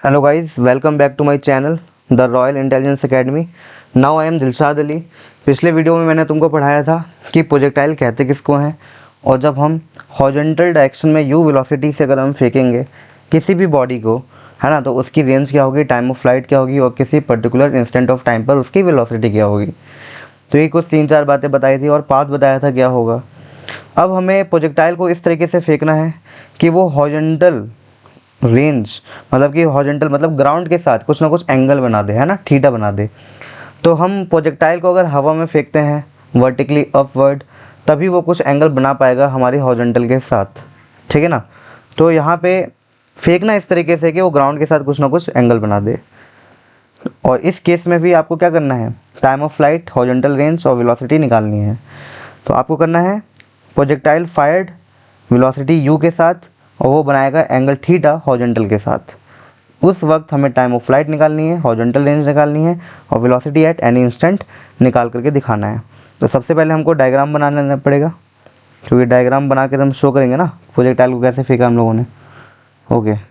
Hello guys, welcome back to my channel The Royal Intelligence Academy. Now I am Dilshad Ali. पिछले video में मैंने तुमको पढ़ाया था कि प्रोजेक्टाइल कहते किसको हैं, और जब हम हॉरिजॉन्टल डायरेक्शन में u वेलोसिटी से अगर हम फेंकेंगे किसी भी बॉडी को, है ना, तो उसकी रेंज क्या होगी, टाइम ऑफ फ्लाइट क्या होगी, और किसी पर्टिकुलर इंस्टेंट ऑफ टाइम पर उसकी वेलोसिटी क्या होगी। तो ये कुछ 3-4 बातें बताई थी और पाथ बताया था क्या होगा। अब हमें प्रोजेक्टाइल को इस तरीके से फेंकना है कि वो हॉरिजॉन्टल रेंज, मतलब कि हॉरिजॉन्टल मतलब ग्राउंड के साथ कुछ ना कुछ एंगल बना दे, है ना, थीटा बना दे। तो हम प्रोजेक्टाइल को अगर हवा में फेंकते हैं वर्टिकली अपवर्ड, तभी वो कुछ एंगल बना पाएगा हमारी हॉरिजॉन्टल के साथ, ठीक है ना। तो यहाँ पे फेंकना इस तरीके से कि वो ग्राउंड के साथ कुछ ना कुछ एंगल बना दे। और इस केस में भी आपको क्या करना है, time of flight, horizontal range और वेलोसिटी निकालनी है। तो आपको करना है प्रोजेक्टाइल फायर्ड वेलोसिटी u के साथ, और वो बनाएगा एंगल थीटा हॉरिजॉन्टल के साथ। उस वक्त हमें टाइम ऑफ फ्लाइट निकालनी है, हॉरिजॉन्टल रेंज निकालनी है और वेलोसिटी एट एनी इंस्टेंट निकाल करके दिखाना है। तो सबसे पहले हमको डायग्राम बनाना पड़ेगा, क्योंकि डायग्राम बना के हम शो करेंगे ना प्रोजेक्टाइल को कैसे फेंका हम लोगों ने। ओके,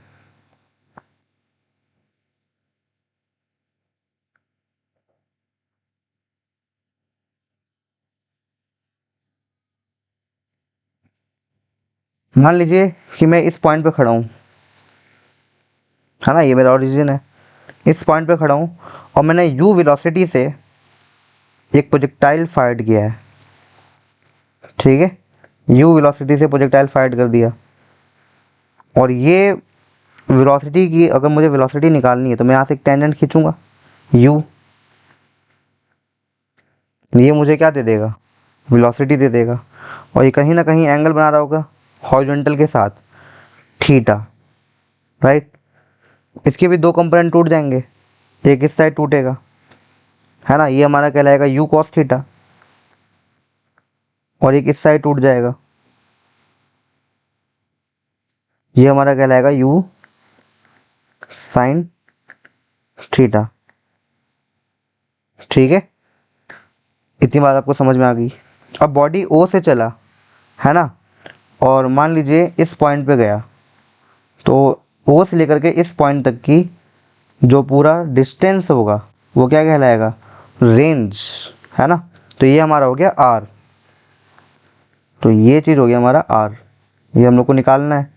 मान लीजिए कि मैं इस पॉइंट पे खड़ा हूँ, है ना, ये मेरा ओरिजिन है। इस पॉइंट पे खड़ा हूँ और मैंने u वेलोसिटी से एक प्रोजेक्टाइल फायर किया है, ठीक है। u वेलोसिटी से प्रोजेक्टाइल फायर कर दिया, और ये वेलोसिटी की अगर मुझे वेलोसिटी निकालनी है तो मैं यहाँ से एक टेंजेंट खींचूंगा u, ये मुझे क्या दे देगा, वेलोसिटी दे देगा। और ये कहीं ना कहीं एंगल बना रहा होगा हॉरिजॉन्टल के साथ, थीटा, राइट। इसके भी दो कंपोनेंट टूट जाएंगे, एक इस साइड टूटेगा, है ना, ये हमारा कहलाएगा u cos थीटा, और एक इस साइड टूट जाएगा, ये हमारा कहलाएगा u sin थीटा, ठीक है। इतनी बात आपको समझ में आ गई। अब बॉडी ओ से चला, है ना, और मान लीजिए इस पॉइंट पे गया, तो ओ से लेकर के इस पॉइंट तक की जो पूरा डिस्टेंस होगा वो क्या कहलाएगा, रेंज, है ना। तो ये हमारा हो गया आर, तो ये चीज़ हो गया हमारा आर, ये हम लोग को निकालना है,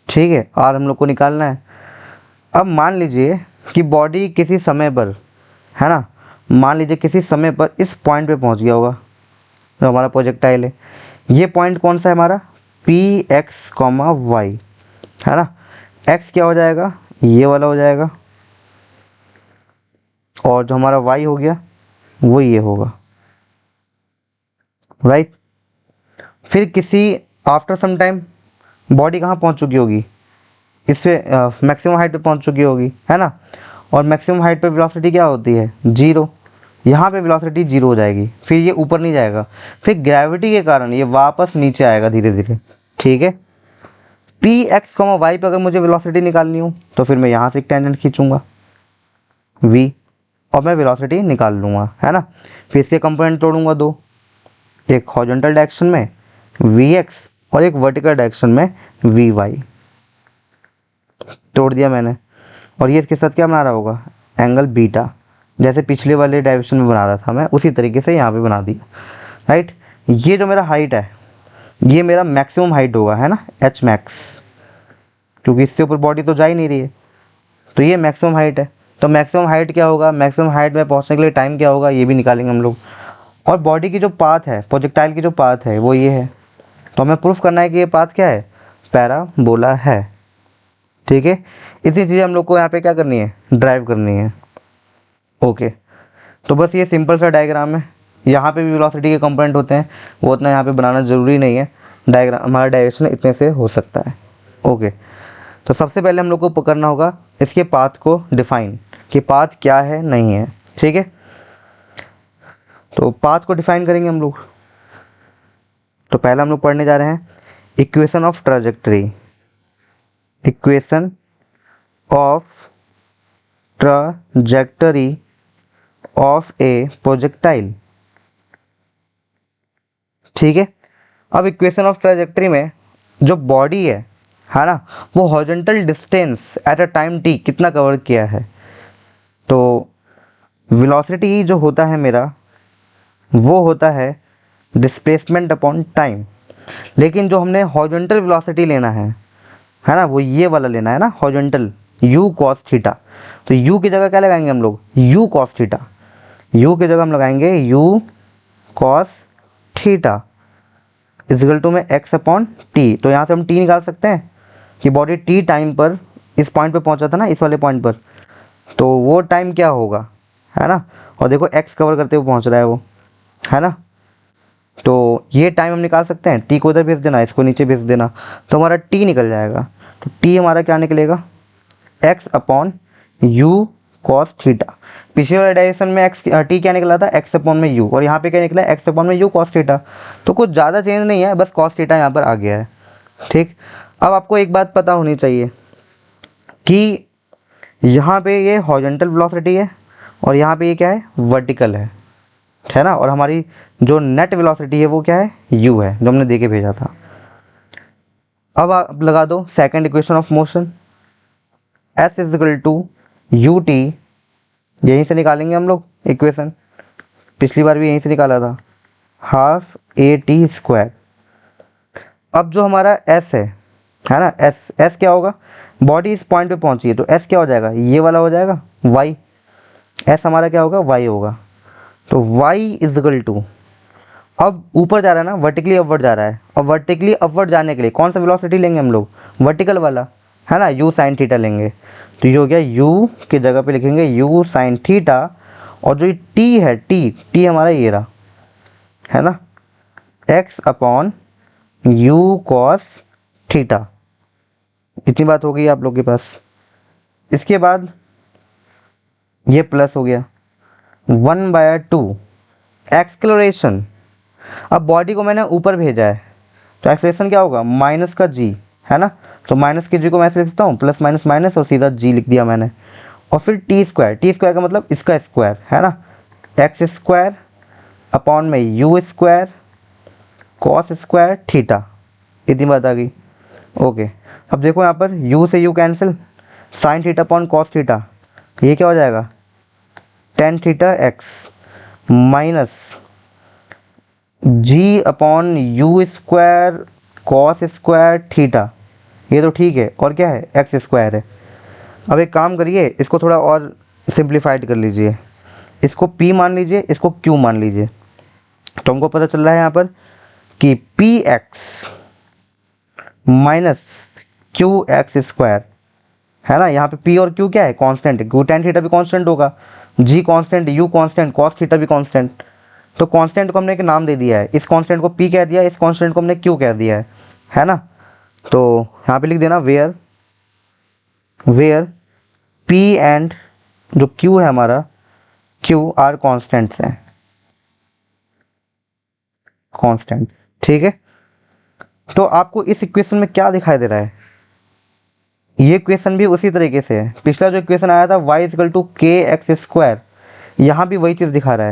ठीक है, आर हम लोग को निकालना है। अब मान लीजिए कि बॉडी किसी समय पर, है ना, मान लीजिए किसी समय पर इस पॉइंट पे पहुंच गया होगा, जो हमारा प्रोजेक्टाइल है। ये पॉइंट कौन सा है हमारा, पी एक्स कॉमा वाई, है ना। एक्स क्या हो जाएगा, ये वाला हो जाएगा, और जो हमारा वाई हो गया वो ये होगा, राइट। फिर किसी आफ्टर सम टाइम बॉडी कहाँ पहुंच चुकी होगी, इस पे मैक्सिमम हाइट पे पहुंच चुकी होगी, है ना। और मैक्सिमम हाइट पे वेलोसिटी क्या होती है, जीरो। यहाँ पे वेलोसिटी जीरो हो जाएगी, फिर ये ऊपर नहीं जाएगा, फिर ग्रेविटी के कारण ये वापस नीचे आएगा धीरे धीरे, ठीक है। पी एक्स कॉमा वाई पे अगर मुझे वेलोसिटी निकालनी हो तो फिर मैं यहाँ से एक टेंजेंट खींचूंगा v, और मैं वेलोसिटी निकाल लूँगा, है ना। फिर इसके कंपोनेंट तोड़ूंगा दो, एक हॉरिजॉन्टल डायरेक्शन में vx और एक वर्टिकल डायरेक्शन में vy। तोड़ दिया मैंने, और ये इसके साथ क्या बना रहा होगा, एंगल बीटा, जैसे पिछले वाले डायरेक्शन में बना रहा था मैं उसी तरीके से यहाँ पे बना दिया, राइट। ये जो मेरा हाइट है ये मेरा मैक्सिमम हाइट होगा, है ना, एच मैक्स, क्योंकि इससे ऊपर बॉडी तो जा ही नहीं रही है, तो ये मैक्सिमम हाइट है। तो मैक्सिमम हाइट क्या होगा, मैक्सिमम हाइट में पहुँचने के लिए टाइम क्या होगा, ये भी निकालेंगे हम लोग। और बॉडी की जो पाथ है, प्रोजेक्टाइल की जो पाथ है वो ये है, तो हमें प्रूफ करना है कि ये पाथ क्या है, पैराबोला है, ठीक है। इतनी चीज़ें हम लोग को यहाँ पे क्या करनी है, ड्राइव करनी है। ओके, तो बस ये सिंपल सा डायग्राम है। यहाँ पे भी वेलोसिटी के कंपोनेंट होते हैं, वो उतना यहाँ पे बनाना ज़रूरी नहीं है, डायग्राम हमारा डायरेक्शन इतने से हो सकता है। ओके, तो सबसे पहले हम लोग को पकड़ना होगा इसके पाथ को डिफाइन, कि पाथ क्या है नहीं है, ठीक है। तो पाथ को डिफाइन करेंगे हम लोग। तो पहले हम लोग पढ़ने जा रहे हैं equation of trajectory, equation of trajectory of a projectile, ठीक है। अब इक्वेशन ऑफ ट्राजेक्टरी में जो बॉडी है है ना, वो horizontal distance at a time t कितना कवर किया है। तो वेलोसिटी जो होता है मेरा वो होता है डिस्प्लेसमेंट अपॉन टाइम, लेकिन जो हमने हॉरिजॉन्टल वेलोसिटी लेना है ना, वो ये वाला लेना है ना, हॉरिजॉन्टल u cos थीटा। तो u की जगह क्या लगाएंगे हम लोग, u cos थीटा। u की जगह हम लगाएंगे u cos theta equal to में x अपॉन टी। तो यहाँ से हम t निकाल सकते हैं कि बॉडी t टाइम पर इस पॉइंट पे पहुंचा था ना, इस वाले पॉइंट पर, तो वो टाइम क्या होगा, है ना। और देखो x कवर करते हुए पहुंच रहा है वो, है ना। तो ये टाइम हम निकाल सकते हैं, t को उधर भेज देना, इसको नीचे भेज देना, तो हमारा t निकल जाएगा। तो t हमारा क्या निकलेगा, x upon u cos theta. पिछले वाले डायरेक्शन में x t क्या निकला था, x अपॉन में u, और यहाँ पे क्या निकला है, x अपॉन में u cos थीटा। तो कुछ ज़्यादा चेंज नहीं है, बस cos थीटा यहाँ पर आ गया है। ठीक, अब आपको एक बात पता होनी चाहिए कि यहाँ पे ये हॉरिजॉन्टल वेलोसिटी है और यहाँ पे ये क्या है, वर्टिकल है ना। और हमारी जो नेट वेलोसिटी है वो क्या है, u है, जो हमने दे के भेजा था। अब आप लगा दो second equation of motion, s is equal to u t, यहीं से निकालेंगे हम लोग इक्वेशन, पिछली बार भी यहीं से निकाला था, हाफ ए टी स्क्वायर। अब जो हमारा s है ना, s क्या होगा, बॉडी इस पॉइंट पे पहुंची है तो s क्या हो जाएगा, ये वाला हो जाएगा y, s हमारा क्या होगा, y होगा। तो y इज इक्वल टू, अब ऊपर जा रहा है ना, वर्टिकली अपवर्ड जा रहा है, और वर्टिकली अपवर्ड जाने के लिए कौन सा वेलोसिटी लेंगे हम लोग, वर्टिकल वाला, है ना, u साइन थीटा लेंगे। तो ये हो गया u की जगह पे लिखेंगे u साइन थीटा, और जो ये t है, t हमारा ये रहा, है ना, x upon u cos theta. इतनी बात हो गई आप लोग के पास। इसके बाद ये प्लस हो गया 1/2 एक्सक्लरेशन। अब बॉडी को मैंने ऊपर भेजा है तो एक्सेलेरेशन क्या होगा, माइनस का g, है ना। तो माइनस के g को मैं ऐसे लिख सकता हूँ, प्लस माइनस माइनस और सीधा g लिख दिया मैंने। और फिर टी स्क्वायर का मतलब इसका स्क्वायर, है ना, एक्स स्क्वायर अपॉन में you square cos square theta. इतनी बात आ गई, ओके। अब देखो यहाँ पर u से u cancel, sine theta upon cos theta, ये क्या हो जाएगा, tan theta x minus g upon u square cos square theta. ये तो ठीक है, और क्या है, एक्स स्क्वायर है। अब एक काम करिए, इसको थोड़ा और सिंप्लीफाइड कर लीजिए, इसको p मान लीजिए, इसको q मान लीजिए। तो हमको पता चल रहा है यहाँ पर कि P x minus Q x square, है ना। यहाँ पे p और q क्या है, कांस्टेंट है, tan थीटा भी कांस्टेंट होगा, g constant, u constant, cos theta भी कांस्टेंट। तो कांस्टेंट को हमने एक नाम दे दिया है, इस कांस्टेंट को p कह दिया, इस कांस्टेंट को हमने q कह दिया है ना। तो यहाँ पे लिख देना वेयर p एंड जो q है हमारा, q आर कांस्टेंट्स हैं, कांस्टेंट्स, ठीक है। तो आपको इस इक्वेशन में क्या दिखाई दे रहा है, ये इक्वेशन भी उसी तरीके से है, पिछला जो इक्वेशन आया था y इक्वल टू के एक्स स्क्वायर, यहाँ भी वही चीज़ दिखा रहा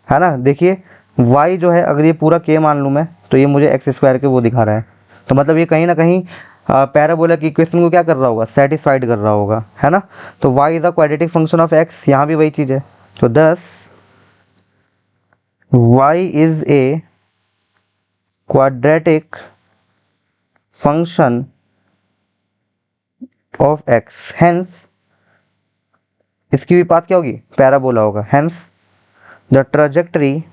है ना। देखिए y जो है, अगर ये पूरा k मान लूँ मैं, तो ये मुझे एक्स स्क्वायर के वो दिखा रहा है। तो मतलब ये कहीं ना कहीं पैराबोला की इक्वेशन को क्या कर रहा होगा, सेटिस्फाइड कर रहा होगा, है ना। तो y is a quadratic function of x, यहाँ भी वही चीज़ है। तो thus y is a quadratic function of x, hence इसकी भी बात क्या होगी, पैराबोला होगा। Hence the trajectory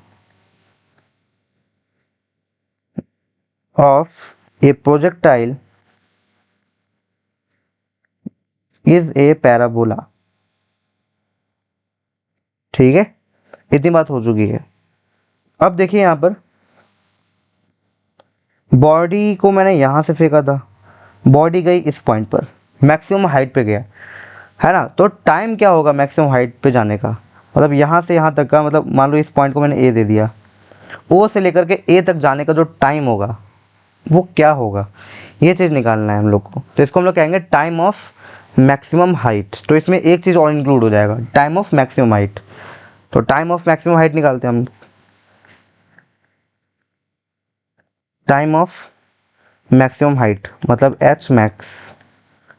of a projectile is a parabola. ठीक है, इतनी बात हो चुकी है। अब देखिए यहाँ पर बॉडी को मैंने यहाँ से फेंका था, बॉडी गई इस पॉइंट पर, मैक्सिमम हाइट पे गया, है ना। तो टाइम क्या होगा मैक्सिमम हाइट पे जाने का, मतलब यहाँ से यहाँ तक का, मतलब मान लो इस पॉइंट को मैंने ए दे दिया, ओ से लेकर के ए तक जाने का जो टाइम होगा वो क्या होगा, ये चीज़ निकालना है हम लोग को। तो इसको हम लोग कहेंगे टाइम ऑफ मैक्सिमम हाइट। तो इसमें एक चीज़ और इंक्लूड हो जाएगा, टाइम ऑफ मैक्सिमम हाइट। तो टाइम ऑफ मैक्सिमम हाइट निकालते हैं हम, टाइम ऑफ मैक्सिमम हाइट, मतलब एच मैक्स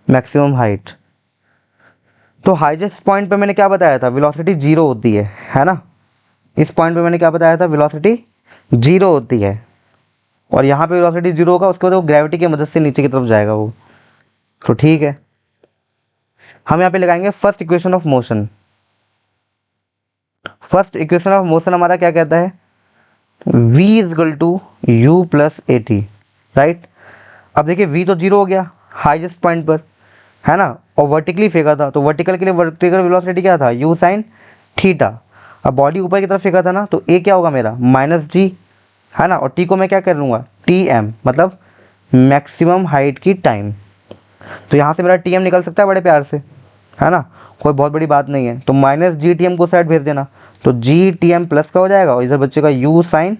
मैक्सिमम हाइट। तो हाईएस्ट पॉइंट पे मैंने क्या बताया था, वेलोसिटी जीरो होती है ना। इस पॉइंट पे मैंने क्या बताया था, वेलोसिटी जीरो होती है, और यहाँ पे वेलोसिटी जीरो होगा, उसके बाद वो ग्रेविटी की मदद से नीचे की तरफ जाएगा वो। तो ठीक है, हम यहाँ पे लगाएंगे first equation of motion. First equation of motion हमारा क्या कहता है, v is equal to u plus a t, right. अब देखिए v तो जीरो हो गया हाईएस्ट पॉइंट पर, है ना, और वर्टिकली फेंका था, तो वर्टिकल के लिए वर्टिकल वेलोसिटी क्या था, u साइन थीटा। अब बॉडी ऊपर की तरफ फेंका था ना, तो a क्या होगा मेरा माइनस जी, है ना, और t को मैं क्या कर लूँगा टी एम, मतलब मैक्सिमम हाइट की टाइम। तो यहाँ से मेरा टी एम निकल सकता है बड़े प्यार से, है ना, कोई बहुत बड़ी बात नहीं है। तो माइनस जी टी एम को साइड भेज देना, तो जी टी एम प्लस का हो जाएगा, और इधर बच्चे यू साइन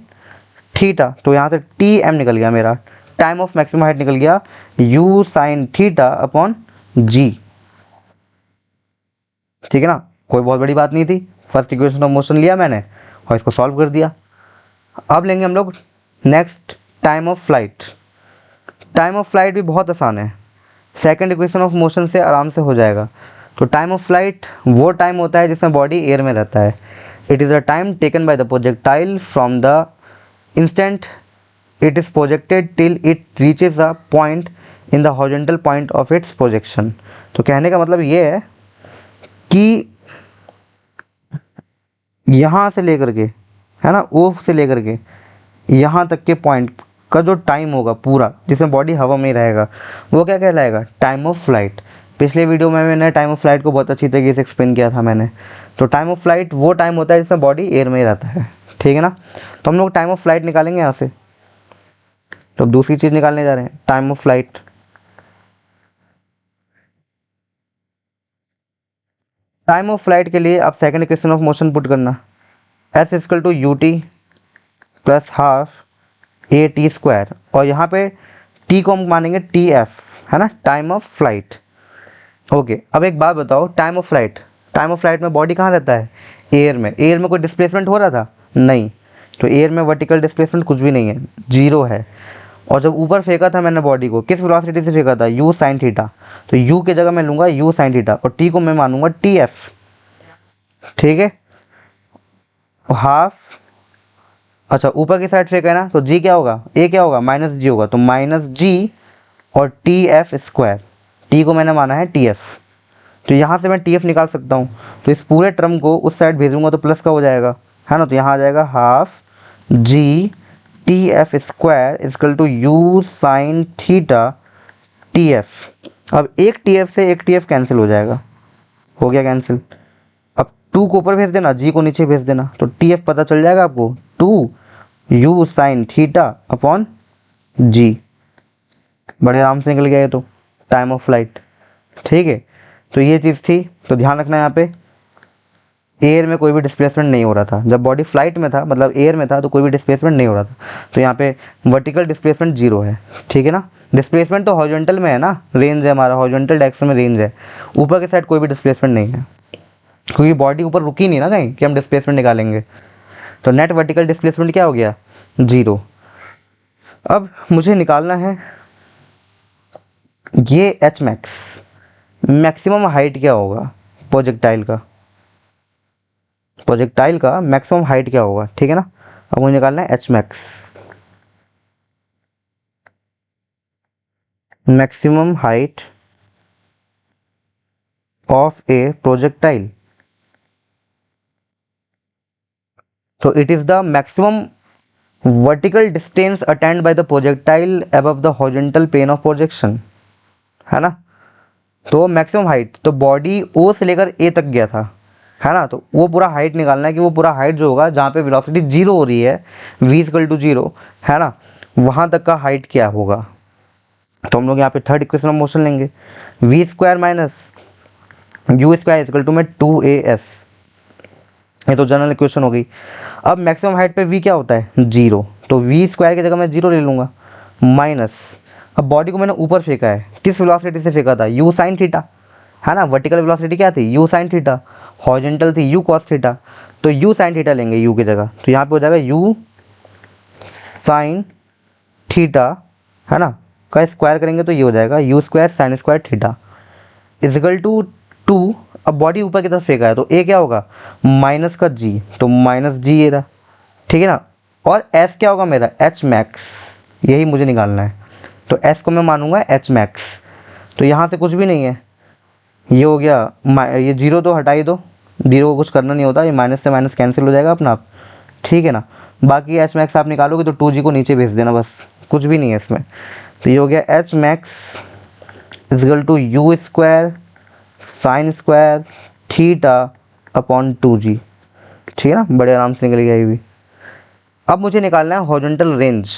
थीटा। तो यहाँ से टी एम निकल गया मेरा, टाइम ऑफ मैक्सिमम हाइट निकल गया यू साइन थीटा अपॉन जी। ठीक है ना, कोई बहुत बड़ी बात नहीं थी। फर्स्ट इक्वेशन ऑफ मोशन लिया मैंने और इसको सॉल्व कर दिया। अब लेंगे हम लोग next time of flight. Time of flight भी बहुत आसान है, सेकंड इक्वेशन ऑफ मोशन से आराम से हो जाएगा। तो टाइम ऑफ फ्लाइट वो टाइम होता है जिसमें बॉडी एयर में रहता है। It is a time taken by the projectile from the instant it is projected till it reaches a point in the horizontal point of its projection. तो कहने का मतलब ये है कि यहाँ से लेकर के, है ना, ओ से लेकर के यहाँ तक के पॉइंट का जो टाइम होगा पूरा, जिसमें बॉडी हवा में ही रहेगा, वो क्या कहलाएगा, टाइम ऑफ फ्लाइट। पिछले वीडियो में मैंने टाइम ऑफ फ्लाइट को बहुत अच्छी तरीके से एक्सप्लेन किया था मैंने। तो टाइम ऑफ फ्लाइट वो टाइम होता है जिसमें बॉडी एयर में ही रहता है, ठीक है ना। तो हम लोग टाइम ऑफ फ्लाइट निकालेंगे यहाँ से। तो अब दूसरी चीज़ निकालने जा रहे हैं, time of flight. Time of flight के लिए आप second equation of motion put करना, s equal to u t plus half a t square, और यहाँ पे टी को हम मानेंगे टी एफ, है ना, टाइम ऑफ फ्लाइट। ओके, अब एक बात बताओ, टाइम ऑफ फ्लाइट में बॉडी कहाँ रहता है, एयर में। एयर में कोई डिस्प्लेसमेंट हो रहा था, नहीं। तो एयर में वर्टिकल डिस्प्लेसमेंट कुछ भी नहीं है, जीरो है। और जब ऊपर फेंका था मैंने बॉडी को, किस वेलोसिटी से फेंका था, यू साइन थीटा। तो यू की जगह मैं लूँगा यू साइन थीटा, और टी को मैं मानूंगा टी एफ, ठीक है। हाफ, अच्छा ऊपर की साइड फेंका है ना, तो जी क्या होगा, ए क्या होगा, माइनस जी होगा, तो माइनस जी और टी एफ स्क्वायर। टी को मैंने माना है टी एफ, तो यहाँ से मैं टी एफ निकाल सकता हूँ। तो इस पूरे टर्म को उस साइड भेजूंगा तो प्लस का हो जाएगा, है ना। तो यहाँ आ जाएगा half g t f square equal to u sine theta t f. अब एक टी एफ से एक टी एफ कैंसिल हो जाएगा, हो गया कैंसिल। अब टू को ऊपर भेज देना, जी को नीचे भेज देना, तो टी एफ पता चल जाएगा आपको, two u sine theta upon g. बड़े आराम से निकल गया ये तो, टाइम ऑफ फ्लाइट, ठीक है। तो ये चीज़ थी, तो ध्यान रखना यहाँ पे एयर में कोई भी डिस्प्लेसमेंट नहीं हो रहा था। जब बॉडी फ्लाइट में था, मतलब एयर में था, तो कोई भी डिस्प्लेसमेंट नहीं हो रहा था। तो यहाँ पे वर्टिकल डिस्प्लेसमेंट जीरो है, ठीक है ना। डिस्प्लेसमेंट तो हॉरिजॉन्टल में है ना, रेंज है हमारा, हॉरिजॉन्टल डायरेक्शन में रेंज है, ऊपर के साइड कोई भी डिस्प्लेसमेंट नहीं है, क्योंकि बॉडी ऊपर रुकी नहीं ना कहीं कि हम डिस्प्लेसमेंट निकालेंगे। तो नेट वर्टिकल डिस्प्लेसमेंट क्या हो गया, जीरो। अब मुझे निकालना है ये एच मैक्स, मैक्सिमम हाइट क्या होगा प्रोजेक्टाइल का, मैक्सिमम हाइट क्या होगा, ठीक है ना। अब मुझे निकालना है h max, maximum height of a projectile. तो it is the maximum vertical distance attained by the projectile above the horizontal plane of projection, है ना। तो मैक्सिमम हाइट, तो बॉडी ओ से लेकर ए तक गया था, है ना। तो वो पूरा हाइट निकालना है कि वो पूरा हाइट जो होगा जहाँ पे वेलोसिटी जीरो हो रही है, v इक्वल टू जीरो, है ना, वहाँ तक का हाइट क्या होगा। तो हम लोग यहाँ पे थर्ड इक्वेशन ऑफ मोशन लेंगे, v square minus u square equal to में टू ए एस, ये तो जनरल इक्वेशन हो गई। अब मैक्सिमम हाइट पे v क्या होता है, जीरो, तो वी स्क्वायर की जगह मैं जीरो ले लूँगा, माइनस, अब बॉडी को मैंने ऊपर फेंका है, किस वेलोसिटी से फेंका था, यू साइन थीटा, है ना। वर्टिकल वेलोसिटी क्या थी, यू साइन थीटा, हॉरिजॉन्टल थी यू कॉस थीटा, तो यू साइन थीटा लेंगे यू की जगह, तो यहाँ पे हो जाएगा यू साइन थीटा, है ना, का स्क्वायर करेंगे तो ये हो जाएगा u square sine square theta equal to 2। अब बॉडी ऊपर की तरफ फेंका है तो ए क्या होगा माइनस का जी, तो माइनस जी ये रहा, ठीक है ना। और एस क्या होगा मेरा एच मैक्स, यही मुझे निकालना है। तो एस को मैं मानूंगा एच मैक्स। तो यहाँ से कुछ भी नहीं है, ये हो गया ये जीरो तो हटा ही दो, जीरो को कुछ करना नहीं होता, ये माइनस से माइनस कैंसिल हो जाएगा अपना आप, ठीक है ना। बाकी एच मैक्स आप निकालोगे तो 2g को नीचे भेज देना, बस कुछ भी नहीं है इसमें। तो ये हो गया h max equal to u square sine square theta upon 2g, ठीक है ना, बड़े आराम से निकल गया ये भी। अब मुझे निकालना है हॉरिजॉन्टल रेंज,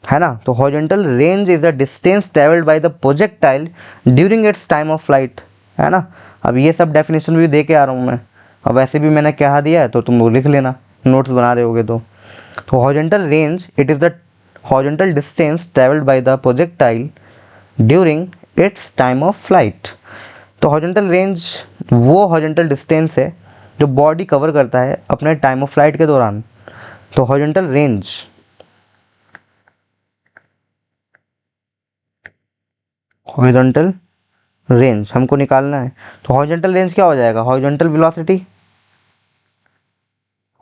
है ना। तो horizontal range is the distance travelled by the projectile during its time of flight, है ना। अब ये सब डेफिनेशन भी दे के आ रहा हूँ मैं, अब वैसे भी मैंने कहा दिया है तो तुम लोग लिख लेना, नोट्स बना रहे होगे तो। Horizontal range it is the horizontal distance travelled by the projectile during its time of flight. तो हॉरिजॉन्टल रेंज वो हॉरिजॉन्टल डिस्टेंस है जो बॉडी कवर करता है अपने टाइम ऑफ फ्लाइट के दौरान। तो हॉरिजॉन्टल रेंज हॉरिजॉन्टल रेंज हमको निकालना है। तो हॉरिजॉन्टल रेंज क्या हो जाएगा horizontal velocity,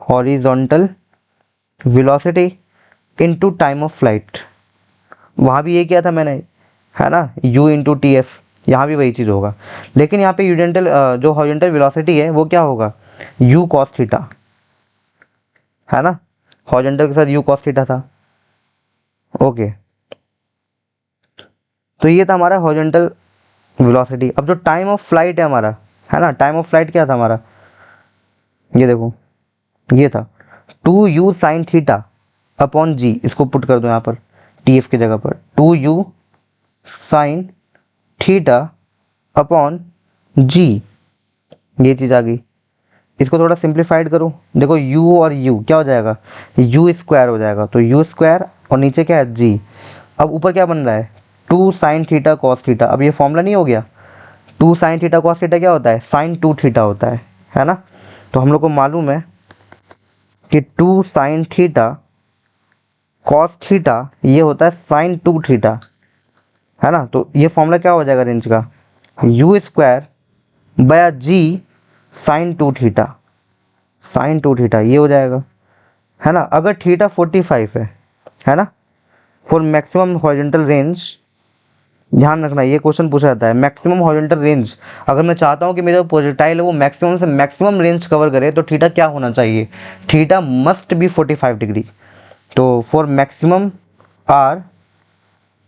horizontal velocity into time of flight. वहाँ भी ये किया था मैंने, है ना, u इंटू टी एफ, यहाँ भी वही चीज़ होगा। लेकिन यहाँ पे यूडेंटल जो हॉरिजॉन्टल वेलोसिटी है वो क्या होगा u cos थीटा, है ना, हॉरिजॉन्टल के साथ u cos थीटा था। ओके, तो ये था हमारा हॉरिजॉन्टल वेलोसिटी। अब जो टाइम ऑफ फ्लाइट है हमारा, है ना, टाइम ऑफ फ्लाइट क्या था हमारा, ये देखो ये था 2u साइन थीटा अपॉन जी, इसको पुट कर दो यहाँ पर टी एफ की जगह पर 2u साइन थीटा अपॉन जी, ये चीज़ आ गई। इसको थोड़ा सिंप्लीफाइड करो, देखो u और u क्या हो जाएगा u स्क्वायर हो जाएगा, तो u स्क्वायर और नीचे क्या है g। अब ऊपर क्या बन रहा है 2 साइन थीटा कॉस थीटा। अब ये फॉर्मूला नहीं हो गया 2 साइन थीटा कॉस थीटा क्या होता है साइन 2 थीटा होता है ना। तो हम लोग को मालूम है कि 2 साइन थीटा कॉस थीटा ये होता है साइन 2 थीटा, है ना। तो ये फॉर्मूला क्या हो जाएगा रेंज का u square by g sine 2 theta, sine 2 theta ये हो जाएगा, है ना। अगर थीटा 45 है ना, फॉर मैक्सिमम हॉरिजॉन्टल रेंज, ध्यान रखना ये क्वेश्चन पूछा जाता है मैक्सिमम हॉरिजॉन्टल रेंज। अगर मैं चाहता हूँ कि मेरा प्रोजेक्टाइल है वो मैक्सिमम से मैक्सिमम रेंज कवर करे तो थीटा क्या होना चाहिए, थीटा मस्ट बी 45 डिग्री। तो for maximum r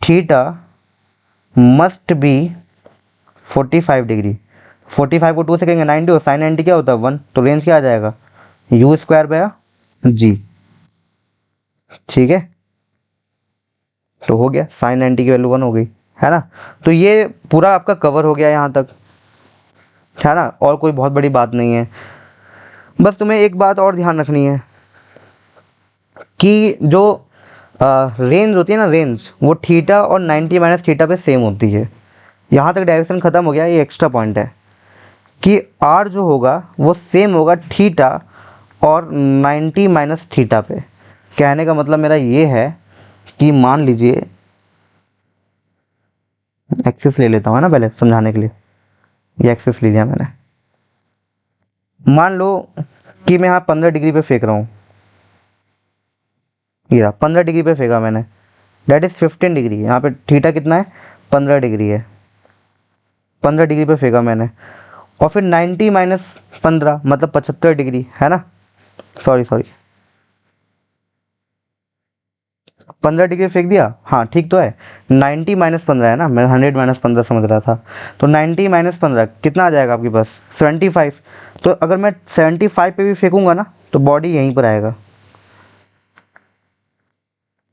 theta must be 45 degree. 45 को 2 से कहेंगे 90 और साइन 90 क्या होता है 1, तो रेंज क्या आ जाएगा u स्क्वायर बाय जी, ठीक है। तो हो गया साइन 90 की वैल्यू 1 हो गई, है ना। तो ये पूरा आपका कवर हो गया यहाँ तक, है ना, और कोई बहुत बड़ी बात नहीं है। बस तुम्हें एक बात और ध्यान रखनी है कि जो रेंज होती है ना, रेंज वो थीटा और 90 माइनस थीटा पे सेम होती है। यहाँ तक डायरेक्शन ख़त्म हो गया, ये एक्स्ट्रा पॉइंट है कि आर जो होगा वो सेम होगा थीटा और 90 माइनस थीटा पे। कहने का मतलब मेरा ये है कि मान लीजिए, एक्सिस ले लेता हूँ ना पहले समझाने के लिए, ये एक्सिस ले लिया मैंने। मान लो कि मैं यहाँ 15 डिग्री पे फेंक रहा हूँ, ये 15 डिग्री पे फेंका मैंने, डेट इज़ 15 डिग्री। यहाँ पे थीटा कितना है 15 डिग्री है, 15 डिग्री पे फेंका मैंने। और फिर 90 माइनस 15 मतलब 75 डिग्री, है ना, सॉरी 15 डिग्री फेंक दिया, हाँ ठीक तो है। 90 माइनस 15 है ना, मैं 100 माइनस 15 समझ रहा था। तो 90 माइनस 15 कितना आ जाएगा आपके पास 75। तो अगर मैं 75 पे भी फेंकूंगा ना तो बॉडी यहीं पर आएगा।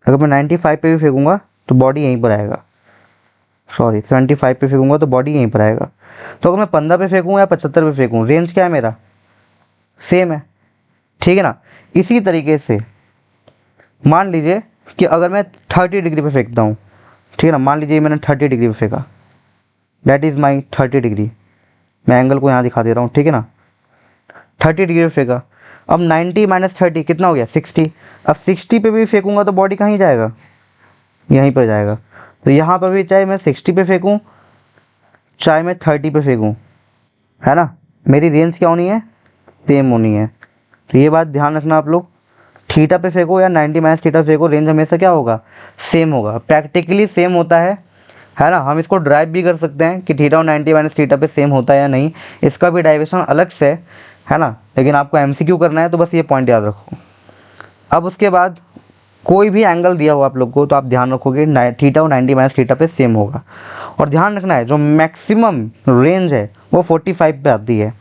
अगर मैं 95 पे भी फेंकूंगा तो बॉडी यहीं पर आएगा, सॉरी 75 पे फेंकूंगा तो बॉडी यहीं पर आएगा। तो अगर मैं 15 पे फेंकूँ या 75 पे फेंकूँ, रेंज क्या है मेरा सेम है, ठीक है ना। इसी तरीके से मान लीजिए कि अगर मैं 30 डिग्री पे फेंकता हूँ, ठीक है ना, मान लीजिए मैंने 30 डिग्री पे फेंका, दैट इज़ माई 30 डिग्री। मैं एंगल को यहाँ दिखा दे रहा हूँ, ठीक है ना, 30 डिग्री पे फेंका। अब 90 माइनस 30 कितना हो गया 60। अब 60 पे भी फेंकूंगा तो बॉडी कहीं जाएगा, यहीं पर जाएगा। तो यहाँ पर भी चाहे मैं 60 पे फेंकूँ चाहे मैं 30 पे फेंकूँ, है ना, मेरी रेंज क्या होनी है, सेम होनी है। तो ये बात ध्यान रखना आप लोग, थीटा पे फेंको या 90 माइनस थीटा फेंको, रेंज हमेशा क्या होगा, सेम होगा, प्रैक्टिकली सेम होता है ना। हम इसको ड्राइव भी कर सकते हैं कि थीटा और 90 माइनस थीटा पे सेम होता है या नहीं, इसका भी डाइवेशन अलग से है ना, लेकिन आपको एमसीक्यू करना है तो बस ये पॉइंट याद रखो। अब उसके बाद कोई भी एंगल दिया हो आप लोग को तो आप ध्यान रखोगे थीटा और 90 माइनस थीटा पे सेम होगा। और ध्यान रखना है जो मैक्सिमम रेंज है वो 45 पे आती है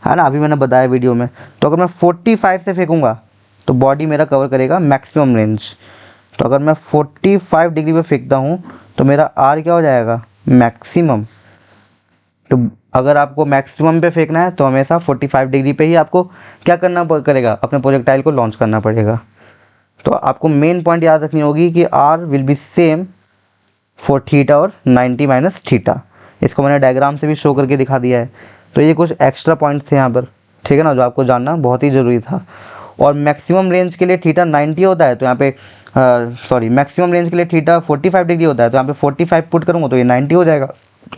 ना, अभी मैंने बताया वीडियो में। तो अगर मैं 45 से फेंकूंगा तो बॉडी मेरा कवर करेगा मैक्सिमम रेंज। तो अगर मैं 45 डिग्री पे फेंकता हूँ तो मेरा आर क्या हो जाएगा, मैक्सिमम। तो अगर आपको मैक्सिमम पे फेंकना है तो हमेशा 45 डिग्री पे ही आपको क्या करना करेगा, अपने प्रोजेक्टाइल को लॉन्च करना पड़ेगा। तो आपको मेन पॉइंट याद रखनी होगी कि r will be same for theta और 90 माइनस थीटा। इसको मैंने डायग्राम से भी शो करके दिखा दिया है। तो ये कुछ एक्स्ट्रा पॉइंट्स थे यहाँ पर, ठीक है ना, जो आपको जानना बहुत ही ज़रूरी था। और मैक्सिमम रेंज के लिए थीटा 90 होता है तो यहाँ पे मैक्सिमम रेंज के लिए थीटा 45 डिग्री होता है तो यहाँ पे 45 पुट करूँगा तो ये 90 हो जाएगा,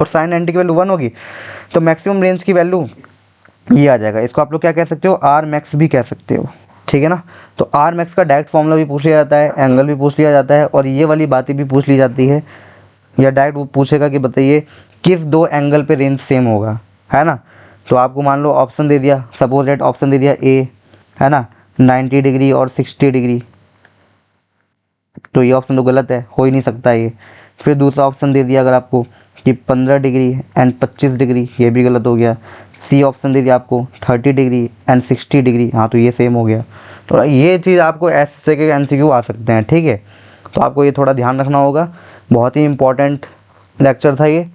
और साइन 90 की वैल्यू 1 होगी तो मैक्सिमम रेंज की वैल्यू ये आ जाएगा। इसको आप लोग क्या कह सकते हो, आर मैक्स भी कह सकते हो, ठीक है ना। तो आर मैक्स का डायरेक्ट फॉर्मूला भी पूछ लिया जाता है, एंगल भी पूछ लिया जाता है, और ये वाली बातें भी पूछ ली जाती है। या डायरेक्ट वो पूछेगा कि बताइए किस दो एंगल पे रेंज सेम होगा, है ना। तो आपको मान लो ऑप्शन दे दिया, सपोज दैट ऑप्शन दे दिया ए, है ना, 90 डिग्री और 60 डिग्री, तो ये ऑप्शन तो गलत है, हो ही नहीं सकता ये। फिर दूसरा ऑप्शन दे दिया अगर आपको कि 15 डिग्री एंड 25 डिग्री, ये भी गलत हो गया। सी ऑप्शन दे दिया आपको 30 डिग्री एंड 60 डिग्री, हाँ तो ये सेम हो गया। तो ये चीज़ आपको ऐसे के एमसीक्यू आ सकते हैं, ठीक है। तो आपको ये थोड़ा ध्यान रखना होगा। बहुत ही इंपॉर्टेंट लेक्चर था ये,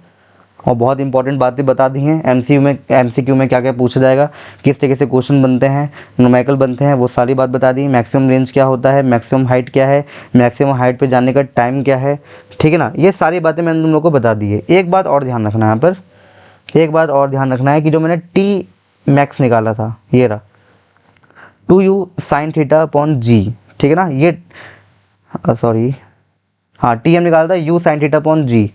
और बहुत इंपॉर्टेंट बातें बता दी हैं। एमसीक्यू में क्या क्या पूछा जाएगा, किस तरीके से क्वेश्चन बनते हैं, न्यूमेरिकल बनते हैं, वो सारी बात बता दी। मैक्सिमम रेंज क्या होता है, मैक्सिमम हाइट क्या है, मैक्सिमम हाइट पे जाने का टाइम क्या है, ठीक है ना, ये सारी बातें मैंने तुम लोग को बता दी है। एक बात और ध्यान रखना है यहाँ पर, एक बात और ध्यान रखना है कि जो मैंने टी मैक्स निकाला था ये रहा 2u साइन थीटा अपॉन जी, ठीक है ना, ये सॉरी हाँ टी एम निकाला था u साइन थीटा अपॉन जी।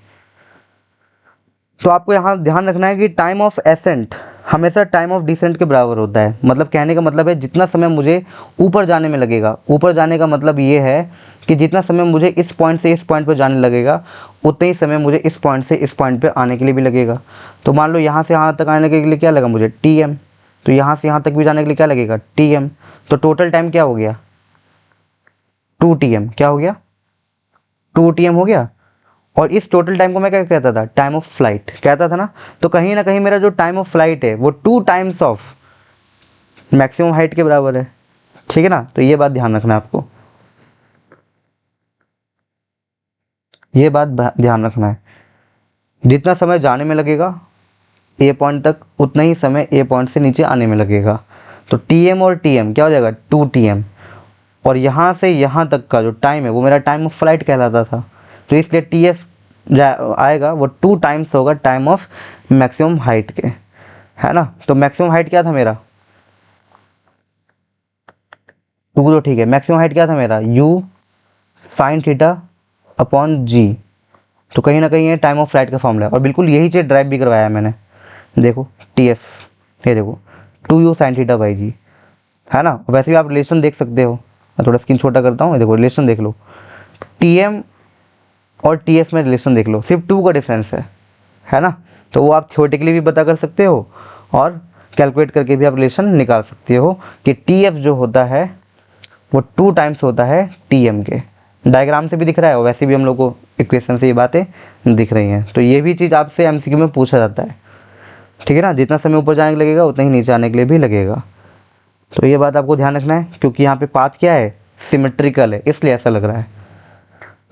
तो आपको यहाँ ध्यान रखना है कि टाइम ऑफ एसेंट हमेशा टाइम ऑफ डिसेंट के बराबर होता है। मतलब कहने का मतलब है जितना समय मुझे ऊपर जाने में लगेगा, ऊपर जाने का मतलब ये है कि जितना समय मुझे इस पॉइंट से इस पॉइंट पर जाने लगेगा उतना ही समय मुझे इस पॉइंट से इस पॉइंट पे आने के लिए भी लगेगा। तो मान लो यहाँ से यहाँ तक आने के लिए क्या लगा मुझे, टी एम, तो यहाँ से यहाँ तक भी जाने के लिए क्या लगेगा, टी एम। तो टोटल टाइम क्या हो गया, 2 TM, क्या हो गया, 2 TM हो गया। और इस टोटल टाइम को मैं क्या कहता था, टाइम ऑफ फ्लाइट कहता था ना। तो कहीं ना कहीं मेरा जो टाइम ऑफ फ्लाइट है वो 2 टाइम्स ऑफ मैक्सिमम हाइट के बराबर है, ठीक है ना। तो ये बात ध्यान रखना है आपको, ये बात ध्यान रखना है। जितना समय जाने में लगेगा ए पॉइंट तक उतना ही समय ए पॉइंट से नीचे आने में लगेगा। तो TM और TM क्या हो जाएगा, 2 TM। और यहाँ से यहाँ तक का जो टाइम है वो मेरा टाइम ऑफ फ्लाइट कहलाता था। तो इसलिए TF आएगा वो 2 टाइम्स होगा टाइम ऑफ मैक्सिमम हाइट के, है ना। तो मैक्सिमम हाइट क्या था मेरा, 2 तो ठीक है। मैक्सिमम हाइट क्या था मेरा, u साइन थीटा अपॉन जी। तो कहीं ना कहीं ये टाइम ऑफ फ्लाइट का फॉर्मूला है, और बिल्कुल यही चीज़ ड्राइव भी करवाया है मैंने। देखो TF, ये देखो 2u साइन थीटा बाई जी, है ना। वैसे भी आप रिलेशन देख सकते हो, मैं थोड़ा स्क्रीन छोटा करता हूँ, देखो रिलेशन देख लो, TM और TF में रिलेशन देख लो, सिर्फ 2 का डिफरेंस है ना। तो वो आप थ्योरेटिकली भी पता कर सकते हो और कैलकुलेट करके भी आप रिलेशन निकाल सकते हो कि TF जो होता है वो 2 टाइम्स होता है TM के। डायग्राम से भी दिख रहा है और वैसे भी हम लोग को इक्वेशन से ये बातें दिख रही हैं। तो ये भी चीज़ आपसे MCQ में पूछा जाता है, ठीक है ना। जितना समय ऊपर जाने के लगेगा उतना ही नीचे आने के लिए भी लगेगा। तो ये बात आपको ध्यान रखना है, क्योंकि यहाँ पे पाथ क्या है, सिमेट्रिकल है, इसलिए ऐसा लग रहा है।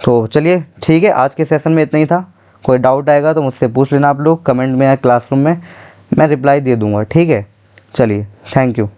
तो चलिए ठीक है, आज के सेशन में इतना ही था। कोई डाउट आएगा तो मुझसे पूछ लेना आप लोग कमेंट में या क्लासरूम में, मैं रिप्लाई दे दूँगा, ठीक है। चलिए, थैंक यू।